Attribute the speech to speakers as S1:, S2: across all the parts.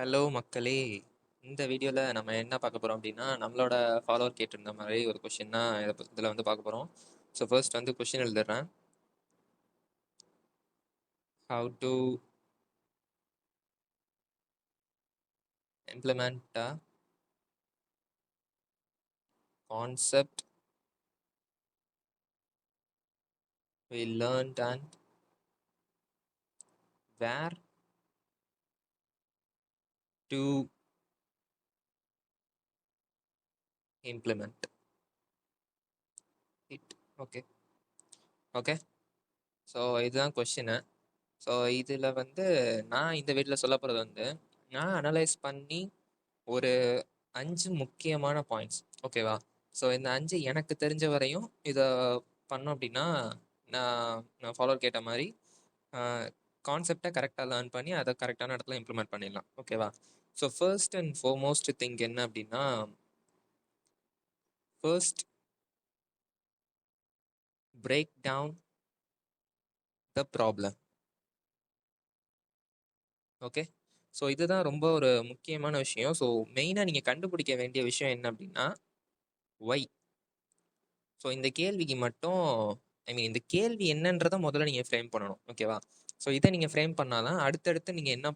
S1: Hello மக்களே, இந்த வீடியோவில் நம்ம என்ன பார்க்க போகிறோம் அப்படின்னா, நம்மளோட ஃபாலோவர் கேட்டிருந்த மாதிரி ஒரு கொஷின் தான் இதில் வந்து பார்க்க போகிறோம். ஸோ ஃபர்ஸ்ட் வந்து கொஷின் எழுதுறேன். How to implement a concept we learned and where to implement it. Okay. So இதுதான் கொஷினு. ஸோ இதில் வந்து நான் இந்த வீட்டில் சொல்ல போகிறது வந்து, நான் அனலைஸ் பண்ணி ஒரு 5 முக்கியமான பாயிண்ட்ஸ், ஓகேவா? ஸோ இந்த 5 எனக்கு தெரிஞ்ச வரையும் இதை பண்ணோம் அப்படின்னா, நான் ஃபாலோவர் கேட்ட மாதிரி கான்செப்டை கரெக்டாக லேர்ன் பண்ணி அதை கரெக்டான இடத்துல இம்ப்ளிமெண்ட் பண்ணிடலாம், ஓகேவா? So first and foremost thing என்ன அப்படின்னா, first break down the problem. Okay, so இதுதான் ரொம்ப ஒரு முக்கியமான விஷயம். ஸோ மெயினாக நீங்கள் கண்டுபிடிக்க வேண்டிய விஷயம் என்ன அப்படின்னா, ஒய். ஸோ இந்த கேள்விக்கு மட்டும் இந்த கேள்வி என்னன்றதை முதல்ல நீங்கள் ஃப்ரேம் பண்ணணும், ஓகேவா? ஸோ இதை நீங்கள் ஃப்ரேம் பண்ணாதான் அடுத்தடுத்து நீங்கள் என்ன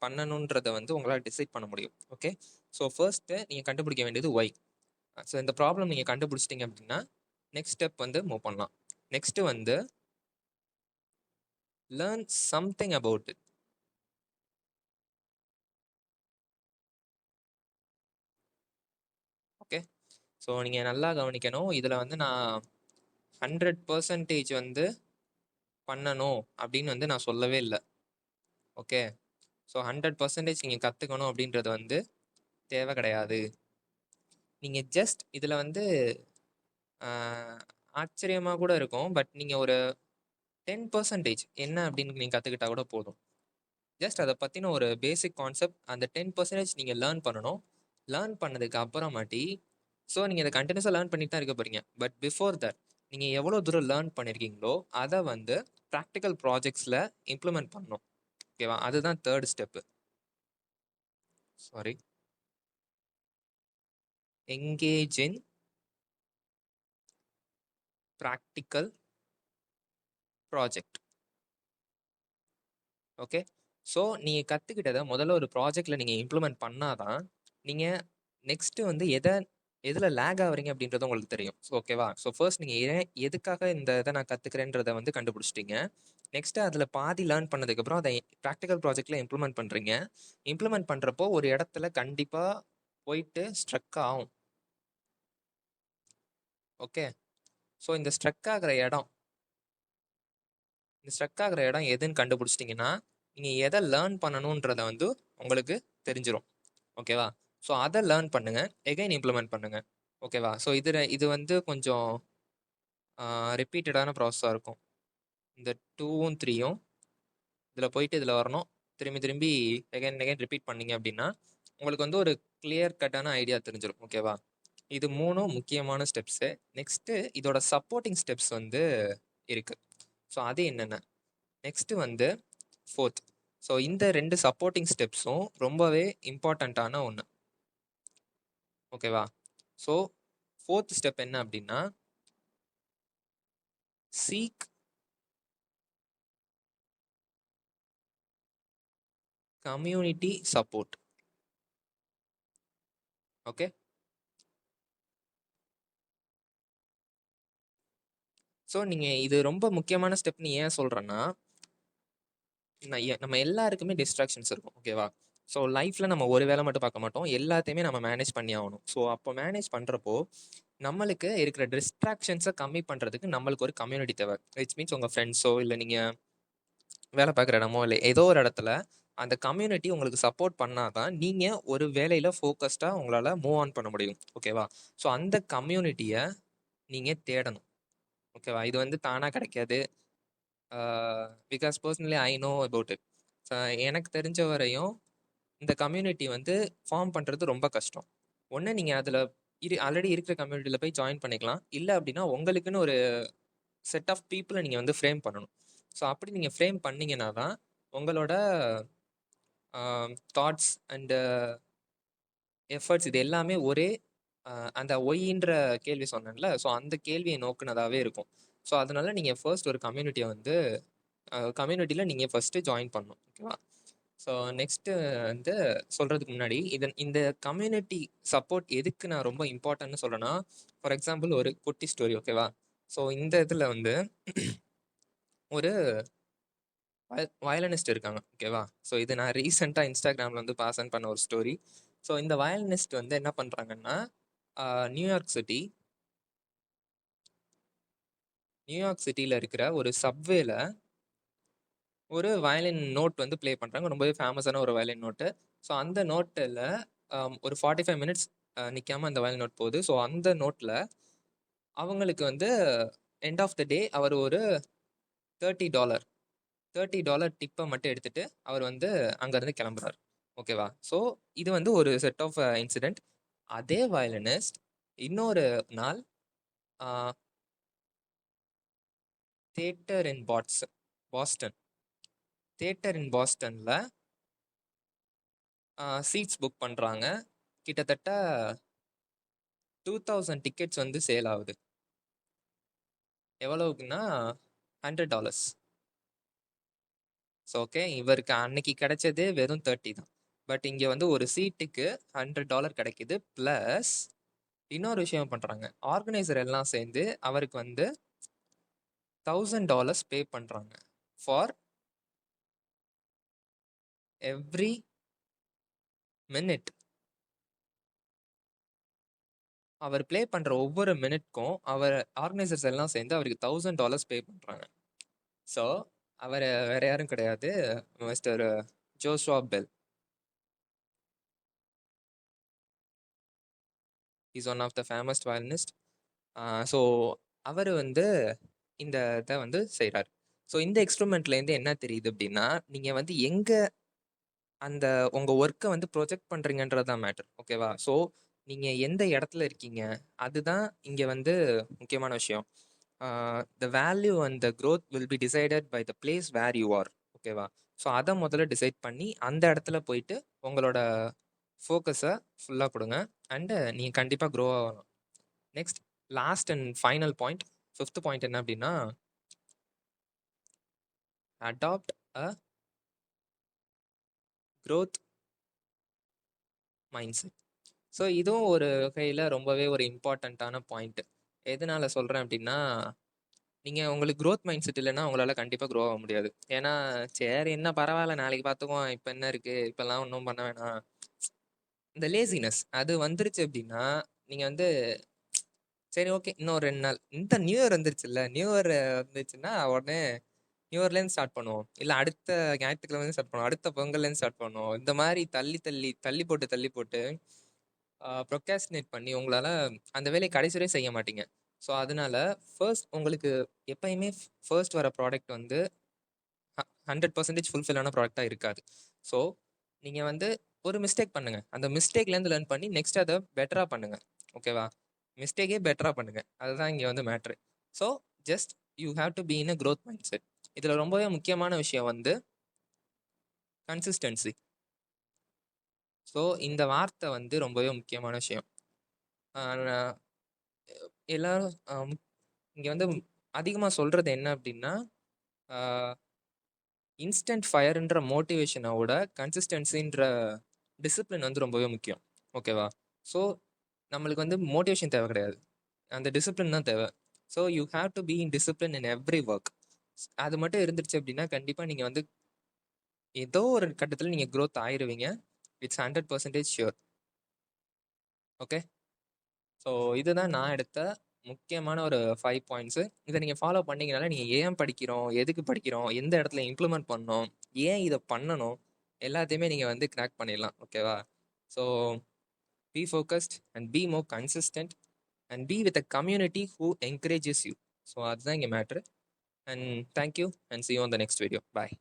S1: பண்ணணுன்றதை வந்து உங்களால் டிசைட் பண்ண முடியும், ஓகே? ஸோ ஃபர்ஸ்ட்டு நீங்கள் கண்டுபிடிக்க வேண்டியது ஒய். ஸோ இந்த ப்ராப்ளம் நீங்கள் கண்டுபிடிச்சிட்டிங்க அப்படின்னா நெக்ஸ்ட் ஸ்டெப் வந்து மூவ் பண்ணலாம். நெக்ஸ்ட்டு வந்து learn something about it. Okay, so நீங்கள் நல்லா கவனிக்கணும். இதில் வந்து நான் 100% வந்து பண்ணணும் அப்படின்னு வந்து நான் சொல்லவே இல்லை, ஓகே? ஸோ 100% நீங்கள் கற்றுக்கணும் அப்படின்றது வந்து தேவை கிடையாது. நீங்கள் ஜஸ்ட் இதில் வந்து ஆச்சரியமாக கூட இருக்கும், பட் நீங்கள் ஒரு 10% என்ன அப்படின்னு நீங்கள் கற்றுக்கிட்டா கூட போதும். ஜஸ்ட் அதை பற்றின ஒரு பேசிக் கான்செப்ட், அந்த 10% நீங்கள் லேர்ன் பண்ணணும். லேர்ன் பண்ணதுக்கு அப்புறமாட்டி ஸோ நீங்கள் இதை கண்டினியூஸாக லேர்ன் பண்ணிட்டு தான் இருக்க போகிறீங்க. பட் பிஃபோர் தட் நீங்கள் எவ்வளோ தூரம் லேர்ன் பண்ணியிருக்கீங்களோ அதை வந்து ப்ராக்டிக்கல் ப்ராஜெக்ட்ஸில் இம்ப்ளிமெண்ட் பண்ணணும், ஓகேவா? அதுதான் third step. Sorry, engage in practical project. Okay, so நீங்கள் கற்றுக்கிட்டதை முதல்ல ஒரு ப்ராஜெக்டில் நீங்கள் இம்ப்ளிமெண்ட் பண்ணாதான் நீங்கள் நெக்ஸ்ட்டு வந்து எதில் லேக் ஆகுறீங்க அப்படின்றது உங்களுக்கு தெரியும், ஓகேவா? ஸோ ஃபர்ஸ்ட் நீங்கள் எதுக்காக இந்த இதை நான் கற்றுக்கிறேன்றதை வந்து கண்டுபிடிச்சிட்டிங்க. நெக்ஸ்ட்டு அதில் பாதி லேர்ன் பண்ணதுக்கப்புறம் அதை ப்ராக்டிக்கல் ப்ராஜெக்டில் இம்ப்ளிமெண்ட் பண்ணுறீங்க. இம்ப்ளிமெண்ட் பண்ணுறப்போ ஒரு இடத்துல கண்டிப்பாக போயிட்டு ஸ்ட்ரக் ஆகும், ஓகே? ஸோ இந்த ஸ்ட்ரக் ஆகிற இடம் எதுன்னு கண்டுபிடிச்சிட்டிங்கன்னா நீங்கள் எதை லேர்ன் பண்ணணுன்றதை வந்து உங்களுக்கு தெரிஞ்சிடும், ஓகேவா? ஸோ அதை லேர்ன் பண்ணுங்கள், எகைன் இம்ப்ளிமெண்ட் பண்ணுங்கள், ஓகேவா? ஸோ இது வந்து கொஞ்சம் ரிப்பீட்டடான ப்ராசஸாக இருக்கும். இந்த 2ம் 3யும் இதில் போயிட்டு இதில் வரணும், திரும்பி எகைன் ரிப்பீட் பண்ணிங்க அப்படின்னா உங்களுக்கு வந்து ஒரு கிளியர் கட்டான ஐடியா தெரிஞ்சிடும், ஓகேவா? இது 3ம் முக்கியமான ஸ்டெப்ஸு. நெக்ஸ்ட்டு இதோட சப்போர்ட்டிங் ஸ்டெப்ஸ் வந்து இருக்குது. ஸோ அது என்னென்ன? நெக்ஸ்ட்டு வந்து ஃபோர்த். ஸோ இந்த 2 சப்போர்ட்டிங் ஸ்டெப்ஸும் ரொம்பவே இம்பார்ட்டண்ட்டான ஒன்று, ஓகேவா? ஸோ ஃபோர்த் ஸ்டெப் என்ன அப்படின்னா, seek community support, okay? So நீங்கள் இது ரொம்ப முக்கியமான ஸ்டெப்னு ஏன் சொல்கிறேன்னா, நம்ம எல்லாருக்குமே டிஸ்ட்ராக்ஷன்ஸ் இருக்கும், ஓகேவா? ஸோ லைஃப்பில் நம்ம ஒரு வேலை மட்டும் பார்க்க மாட்டோம், எல்லாத்தையுமே நம்ம மேனேஜ் பண்ணி ஆகணும். ஸோ அப்போ மேனேஜ் பண்ணுறப்போ நம்மளுக்கு இருக்கிற டிஸ்ட்ராக்ஷன்ஸை கம்மி பண்ணுறதுக்கு நம்மளுக்கு ஒரு கம்யூனிட்டி தேவை. விச் மீன்ஸ் உங்கள் ஃப்ரெண்ட்ஸோ இல்லை நீங்கள் வேலை பார்க்குற இடமோ இல்லை ஏதோ ஒரு இடத்துல அந்த கம்யூனிட்டி உங்களுக்கு சப்போர்ட் பண்ணாதான் நீங்கள் ஒரு வேலையில் ஃபோக்கஸ்டாக உங்களால் மூவ் ஆன் பண்ண முடியும், ஓகேவா? ஸோ அந்த கம்யூனிட்டியை நீங்கள் தேடணும், ஓகேவா? இது வந்து தானாக கிடைக்காது. Because personally I know about it. எனக்கு தெரிஞ்ச வரையும் இந்த கம்யூனிட்டி வந்து ஃபார்ம் பண்ணுறது ரொம்ப கஷ்டம். ஒன்று நீங்கள் அதில் ஆல்ரெடி இருக்கிற கம்யூனிட்டியில் போய் ஜாயின் பண்ணிக்கலாம், இல்லை அப்படின்னா உங்களுக்குன்னு ஒரு செட் ஆஃப் பீப்புளை நீங்கள் வந்து ஃப்ரேம் பண்ணணும். ஸோ அப்படி நீங்கள் ஃப்ரேம் பண்ணிங்கன்னா தான் உங்களோட தாட்ஸ் அண்டு எஃபர்ட்ஸ் இது எல்லாமே ஒரே அந்த ஒய்ன்ற கேள்வி சொன்னேன்ல, ஸோ அந்த கேள்வியை நோக்குனதாகவே இருக்கும். ஸோ அதனால நீங்கள் ஃபர்ஸ்ட் ஒரு கம்யூனிட்டியை வந்து கம்யூனிட்டியில் நீங்கள் ஃபஸ்ட்டு ஜாயின் பண்ணணும். ஓகேவா? ஸோ நெக்ஸ்ட்டு வந்து சொல்கிறதுக்கு முன்னாடி இந்த கம்யூனிட்டி சப்போர்ட் எதுக்கு நான் ரொம்ப இம்பார்ட்டன்ட்னு சொல்கிறேன்னா, ஃபார் எக்ஸாம்பிள் ஒரு குட்டி ஸ்டோரி. ஓகேவா? ஸோ இந்த இதில் வந்து ஒரு வயலனிஸ்ட் இருக்காங்க. ஓகேவா? ஸோ இது நான் ரீசெண்டாக இன்ஸ்டாகிராமில் வந்து பாஸ் ஆன் பண்ண ஒரு ஸ்டோரி. ஸோ இந்த வயலனிஸ்ட் வந்து என்ன பண்ணுறாங்கன்னா, நியூயார்க் சிட்டியில் இருக்கிற ஒரு சப்வேல ஒரு வயலின் நோட் வந்து ப்ளே பண்ணுறாங்க. ரொம்பவே ஃபேமஸான ஒரு வயலின் நோட்டு. ஸோ அந்த நோட்டில் ஒரு 45 மினிட்ஸ் நிற்காம அந்த வயலின் நோட் போகுது. ஸோ அந்த நோட்டில் அவங்களுக்கு வந்து எண்ட் ஆஃப் த டே அவர் ஒரு $30 டிப்பை மட்டும் எடுத்துட்டு அவர் வந்து அங்கேருந்து கிளம்புறாரு. ஓகேவா? ஸோ இது வந்து ஒரு செட் ஆஃப் இன்சிடென்ட். அதே வயலினிஸ்ட் இன்னொரு நாள் தியேட்டர் இன் பாஸ்டனில் சீட்ஸ் புக் பண்ணுறாங்க. கிட்டத்தட்ட 2000 டிக்கெட்ஸ் வந்து சேல் ஆகுது. எவ்வளவுக்குன்னா $100. ஸோ ஓகே, இவருக்கு அன்னைக்கு கிடைச்சது வெறும் 30 தான். பட் இங்கே வந்து ஒரு சீட்டுக்கு $100 கிடைக்குது. ப்ளஸ் இன்னொரு விஷயம் பண்ணுறாங்க. ஆர்கனைசர் எல்லாம் சேர்ந்து அவருக்கு வந்து $1000 பே பண்ணுறாங்க ஃபார் எவ்ரி மினிட். அவர் ப்ளே பண்ணுற ஒவ்வொரு மினிட்க்கும் ஆர்கனைசர்ஸ் எல்லாம் சேர்ந்து அவருக்கு $1000 பே பண்ணுறாங்க. ஸோ அவர் வேற யாரும் கிடையாது, mister Joshua Bell. Is one of the famousest violinist. So அவர் வந்து இந்த இதை வந்து செய்கிறார். ஸோ இந்த எக்ஸ்பெரிமெண்ட்லேருந்து என்ன தெரியுது அப்படின்னா, நீங்கள் வந்து எங்கே அந்த உங்கள் ஒர்க்கை வந்து ப்ரொஜெக்ட் பண்ணுறீங்கன்றது தான் மேட்டர். ஓகேவா? ஸோ நீங்கள் எந்த இடத்துல இருக்கீங்க அதுதான் இங்கே வந்து முக்கியமான விஷயம். The value and the growth will be decided by the place where you are. ஓகேவா? ஸோ அதை முதல்ல டிசைட் பண்ணி அந்த இடத்துல போயிட்டு உங்களோட ஃபோக்கஸை ஃபுல்லாக கொடுங்க. அண்டு நீங்கள் கண்டிப்பாக க்ரோ ஆகணும். Next last and final point, 5th point என்ன அப்படின்னா, adapt a growth mind set. So இதுவும் ஒரு வகையில் ரொம்பவே ஒரு இம்பார்ட்டண்ட்டான பாயிண்ட். எதனால சொல்கிறேன் அப்படின்னா, நீங்கள் உங்களுக்கு க்ரோத் மைண்ட் செட் இல்லைன்னா உங்களால் கண்டிப்பாக க்ரோ ஆக முடியாது. ஏன்னா சரி என்ன பரவாயில்ல நாளைக்கு பார்த்துக்குவோம், இப்போ என்ன இருக்குது, இப்போல்லாம் ஒன்றும் பண்ண வேணாம், இந்த லேசினஸ் அது வந்துருச்சு அப்படின்னா நீங்கள் வந்து சரி ஓகே இன்னும் ஒரு 2 நாள், இந்த நியூ இயர் வந்துருச்சுல்ல, நியூ இயர் வந்துச்சுன்னா உடனே நியூ இயர்லேருந்து ஸ்டார்ட் பண்ணுவோம், இல்லை அடுத்த ஞாயிற்றுக்கிழமை ஸ்டார்ட் பண்ணுவோம், அடுத்த பொங்கல்லேருந்து ஸ்டார்ட் பண்ணுவோம். இந்த மாதிரி தள்ளி தள்ளி தள்ளி போட்டு ப்ரொகாஸ்டினேட் பண்ணி உங்களால் அந்த வேலையை கடைசி வரையும் செய்ய மாட்டீங்க. ஸோ அதனால ஃபர்ஸ்ட் உங்களுக்கு எப்பயுமே ஃபர்ஸ்ட் வர ப்ராடக்ட் வந்து 100% ஃபுல்ஃபில்லான ப்ராடக்டாக இருக்காது. ஸோ நீங்கள் வந்து ஒரு மிஸ்டேக் பண்ணுங்கள், அந்த மிஸ்டேக்லேருந்து லேர்ன் பண்ணி நெக்ஸ்ட் அதை பெட்டராக பண்ணுங்கள். ஓகேவா? மிஸ்டேக்கே பெட்டராக பண்ணுங்கள், அதுதான் இங்கே வந்து matter. So just you have to be in a growth mind set. இதில் ரொம்பவே முக்கியமான விஷயம் வந்து கன்சிஸ்டன்சி. ஸோ இந்த வார்த்தை வந்து ரொம்பவே முக்கியமான விஷயம். எல்லாரும் இங்கே வந்து அதிகமாக சொல்கிறது என்ன அப்படின்னா, இன்ஸ்டன்ட் ஃபயர்ன்ற மோட்டிவேஷனோட கன்சிஸ்டன்சின்ற டிசிப்ளின் வந்து ரொம்பவே முக்கியம். ஓகேவா? ஸோ நம்மளுக்கு வந்து மோட்டிவேஷன் தேவை கிடையாது, அந்த டிசிப்ளின் தான் தேவை. So you have to be in discipline in every work. அது மட்டும் இருந்துருச்சு அப்படின்னா கண்டிப்பாக நீங்கள் வந்து ஏதோ ஒரு கட்டத்தில் நீங்கள் க்ரோத் ஆயிடுவீங்க. It's 100% sure. ஓகே, ஸோ இதுதான் நான் எடுத்த முக்கியமான ஒரு 5 பாயிண்ட்ஸு. இதை நீங்கள் ஃபாலோ பண்ணிங்கனால நீங்கள் ஏன் படிக்கிறோம், எதுக்கு படிக்கிறோம், எந்த இடத்துல இம்ப்ளிமெண்ட் பண்ணணும், ஏன் இதை பண்ணணும், எல்லாத்தையுமே நீங்கள் வந்து கிராக் பண்ணிடலாம். ஓகேவா? So B focused and be more consistent and be with a community who encourages you. So அதுதான் இங்கே matter. And thank you and see you on the next video. Bye.